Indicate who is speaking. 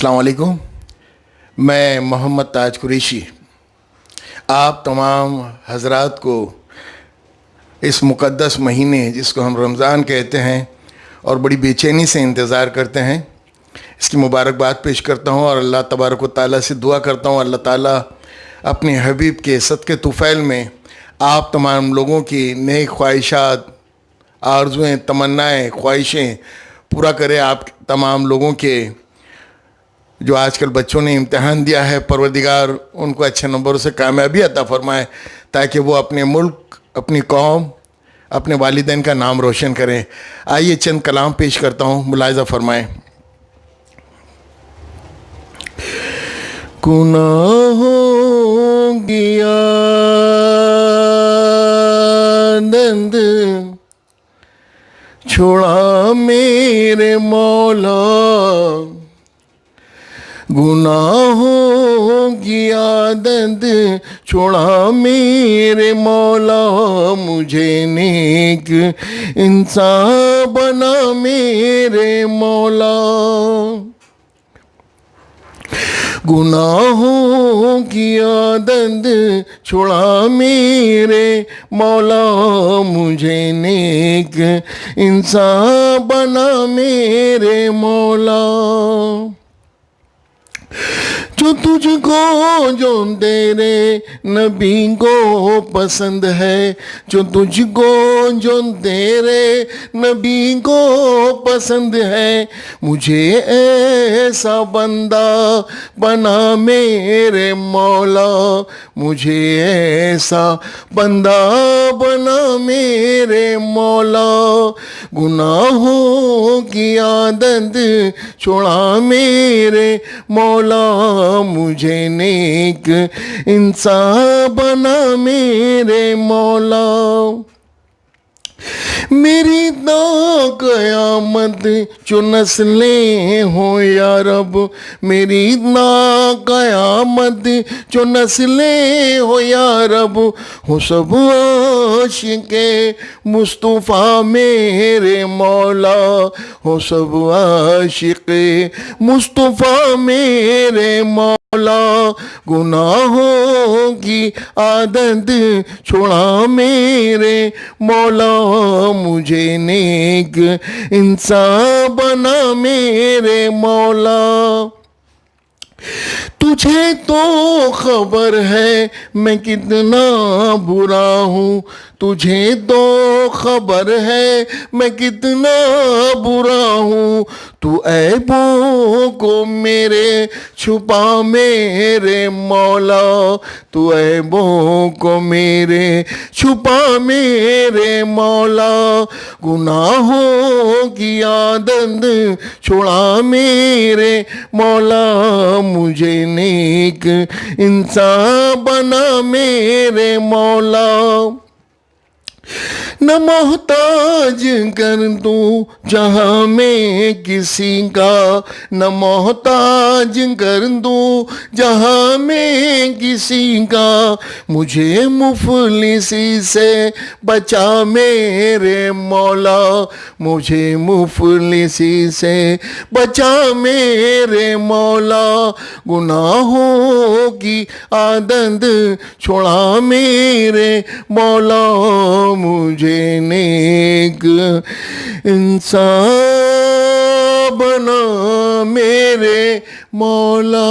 Speaker 1: अस्सलाम वालेकुम। मैं मोहम्मद ताज कुरैशी आप तमाम हजरात को इस मुक़द्दस महीने जिसको हम रमज़ान कहते हैं और बड़ी बेचैनी से इंतज़ार करते हैं, इसकी मुबारकबाद पेश करता हूँ और अल्लाह तबारक व तआला से दुआ करता हूँ अल्लाह ताला अपने हबीब के सदक़े तुफ़ैल में आप तमाम लोगों की नेक ख्वाहिशात, आरज़ुएँ, तमन्नाएँ, ख्वाहिशें पूरा करे। आप तमाम लोगों के जो आजकल बच्चों ने इम्तिहान दिया है, परवरदिगार उनको अच्छे नंबरों से कामयाबी अता फ़रमाए ताकि वो अपने मुल्क, अपनी कौम, अपने वालिदैन का नाम रोशन करें। आइए चंद कलाम पेश करता हूँ, मुलाहिज़ा फ़रमाएँ। गुनाहों की आदत छोड़ा मेरे मौला, गुनाहों की आदत छोड़ा मेरे मौला, मुझे नेक इंसान बना मेरे मौला। गुनाहों की आदत छोड़ा मेरे मौला, मुझे नेक इंसान बना मेरे मौला। जो तुझको, जो तेरे नबी को पसंद है, जो तुझको, जो तेरे नबी को पसंद है, मुझे ऐसा बंदा बना मेरे मौला, मुझे ऐसा बंदा बना मेरे मौला। गुनाहों की आदत छोड़ा मेरे मौला, मुझे नेक इंसान बना मेरे मौला। मेरी तो क़यामत जो नस्लें हो या रब, मेरी ना क़यामत जो नस्लें हो या रब, हो सब आशिक़े मुस्तफ़ा मेरे मौला, हो सब आशिक़े मुस्तफ़ा मेरे मौला। गुनाहों की आदत छोड़ा मेरे मौला, मुझे नेक इंसान बना मेरे मौला। तुझे तो खबर है मैं कितना बुरा हूँ, तुझे तो खबर है मैं कितना बुरा हूँ, तू ऐबों को मेरे छुपा मेरे मौला, तू ऐबों को मेरे छुपा मेरे मौला। गुनाहों की आदत छोड़ा मेरे मौला, मुझे नेक इंसान बना मेरे मौला। न मोहताज कर दूं जहाँ में किसी का, न मोहताज कर दूं जहाँ में किसी का, मुझे मुफलिसी से बचा मेरे मौला, मुझे मुफलिसी से बचा मेरे मौला। गुनाहों की आदत छोड़ा मेरे मौला, मुझे नेक इंसान बना मेरे मौला।